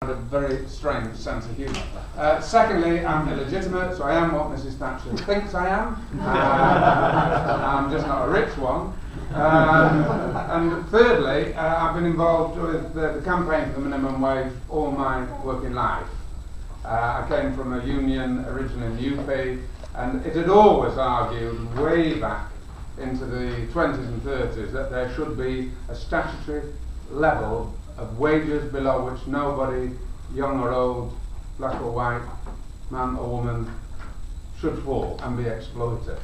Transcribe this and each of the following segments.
A very strange sense of humour. Secondly, I'm illegitimate, so I am what Mrs. Thatcher thinks I am. I'm just not a rich one. And thirdly, I've been involved with the campaign for the minimum wage all my working life. I came from a union originally in UP, and it had always argued way back into the 20s and 30s that there should be a statutory level of wages below which nobody, young or old, black or white, man or woman, should fall and be exploited.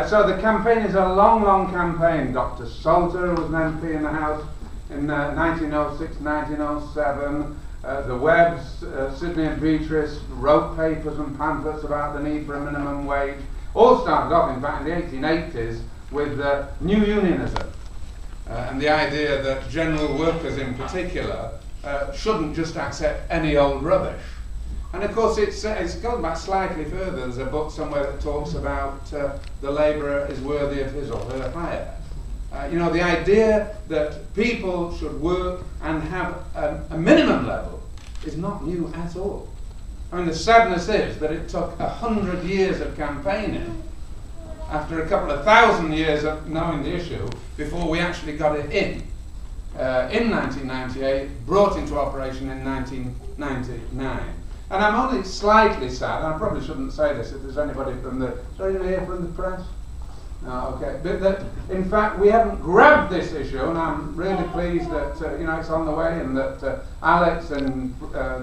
So the campaign is a long, long campaign. Dr. Salter was an MP in the House in 1906, 1907. The Webbs, Sidney and Beatrice wrote papers and pamphlets about the need for a minimum wage. All started off, in fact, in the 1880s with new unionism. And the idea that general workers in particular shouldn't just accept any old rubbish. And of course it's gone back slightly further. There's a book somewhere that talks about the labourer is worthy of his or her hire. You know, the idea that people should work and have a minimum level is not new at all. I mean, the sadness is that it took 100 years of campaigning after a couple of thousand years of knowing the issue before we actually got it in 1998, brought into operation in 1999. And I'm only slightly sad, and I probably shouldn't say this if there's anybody from the, is there anyone here from the press? No, okay, but that in fact we haven't grabbed this issue, and I'm really pleased that you know, it's on the way, and that Alex and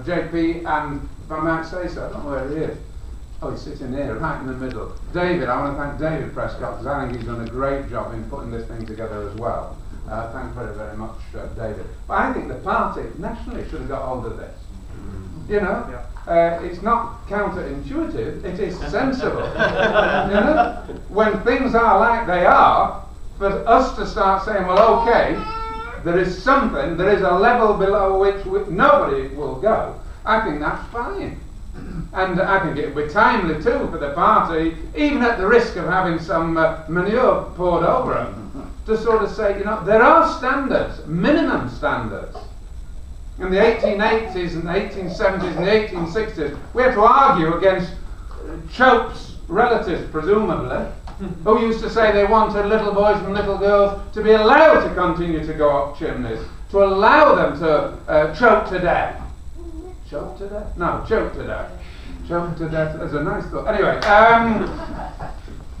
JP, and if I might say so, I don't know where he is. Oh, he's sitting here, right in the middle. David, I want to thank David Prescott, because I think he's done a great job in putting this thing together as well. Thanks very, very much, David. But I think the party nationally should have got hold of this. You know, it's not counterintuitive, it is sensible. You know, when things are like they are, for us to start saying, well, okay, there is something, there is a level below which nobody will go, I think that's fine. And I think it would be timely too for the party, even at the risk of having some manure poured over them, to sort of say, you know, there are standards, minimum standards. In the 1880s and the 1870s and the 1860s, we had to argue against Chope's relatives, presumably, who used to say they wanted little boys and little girls to be allowed to continue to go up chimneys, to allow them to choke to death. Choke to death? No, choke to death. Choke to death is a nice thought. Anyway,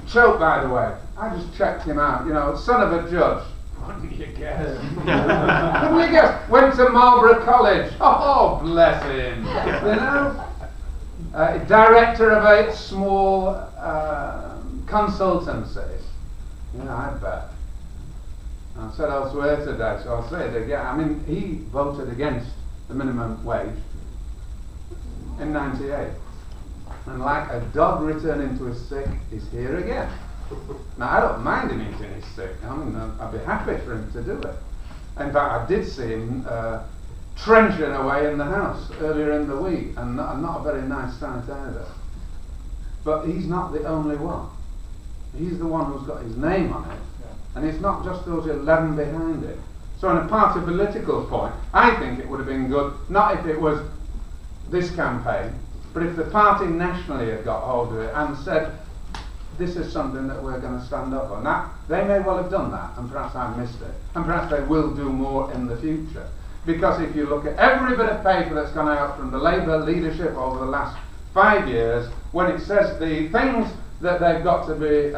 Chope, by the way, I just checked him out. You know, son of a judge. Wouldn't you guess? Wouldn't you guess? Went to Marlborough College. Oh, bless him. You know? Director of a small consultancy. You know, I bet. I said elsewhere today, so I'll say it again. I mean, he voted against the minimum wage in '98. And like a dog returning to his sick, he's here again. Now, I don't mind him eating his sick. I mean, I'd be happy for him to do it. In fact, I did see him trenching away in the House earlier in the week, and not a very nice sight either. But he's not the only one. He's the one who's got his name on it, and it's not just those 11 behind it. So on a party political point, I think it would have been good, not if it was this campaign, but if the party nationally had got hold of it and said, this is something that we're going to stand up on. Now, they may well have done that, and perhaps I've missed it, and perhaps they will do more in the future. Because if you look at every bit of paper that's gone out from the Labour leadership over the last 5 years, when it says the things that they've got to be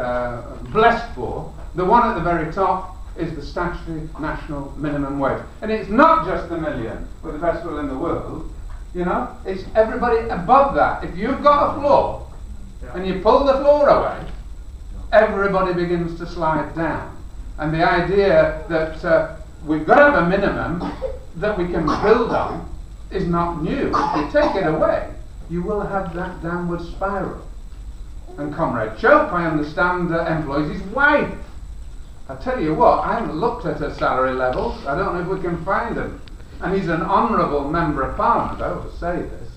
blessed for, the one at the very top is the statutory national minimum wage. And it's not just the million with the best will in the world, you know, it's everybody above that. If you've got a floor, and you pull the floor away, everybody begins to slide down. And the idea that we've got to have a minimum that we can build on is not new. If you take it away, you will have that downward spiral. And Comrade Chope, I understand, employs his wife. I tell you what, I haven't looked at her salary levels. I don't know if we can find them. And he's an honourable member of Parliament, I ought to say this.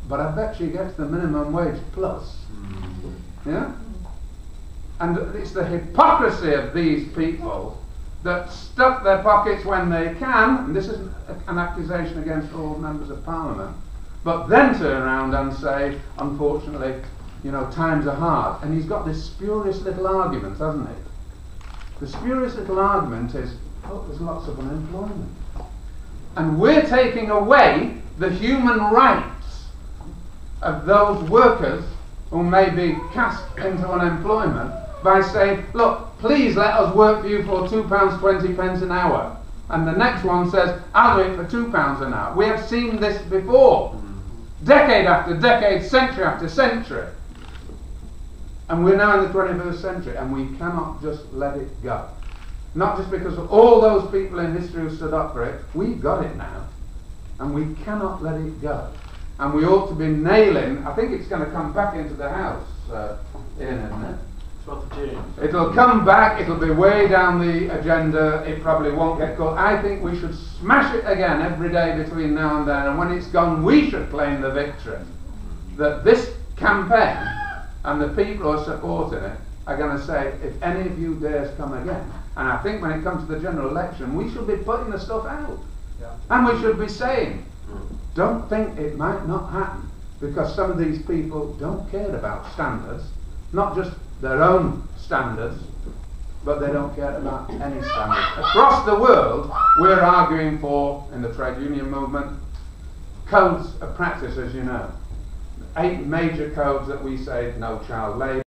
But I bet she gets the minimum wage plus. Yeah? And it's the hypocrisy of these people that stuff their pockets when they can, and this isn't an accusation against all members of Parliament, but then turn around and say, unfortunately, you know, times are hard. And he's got this spurious little argument, hasn't he? The spurious little argument is, oh, there's lots of unemployment. And we're taking away the human rights of those workers who may be cast into unemployment by saying, look, please let us work for you for £2.20 an hour. And the next one says, I'll do it for £2 an hour. We have seen this before. Decade after decade, century after century. And we're now in the 21st century, and we cannot just let it go. Not just because of all those people in history who stood up for it. We've got it now, and we cannot let it go. And we ought to be nailing, I think it's going to come back into the House, Ian, isn't it? 12th of June. It'll come back, it'll be way down the agenda, it probably won't get caught. I think we should smash it again every day between now and then, and when it's gone we should claim the victory. That this campaign and the people who are supporting it are going to say, if any of you dares come again, and I think when it comes to the general election we should be putting the stuff out. Yeah. And we should be saying, don't think it might not happen, because some of these people don't care about standards, not just their own standards, but they don't care about any standards. Across the world, we're arguing for, in the trade union movement, codes of practice, as you know. 8 major codes that we say, no child labour.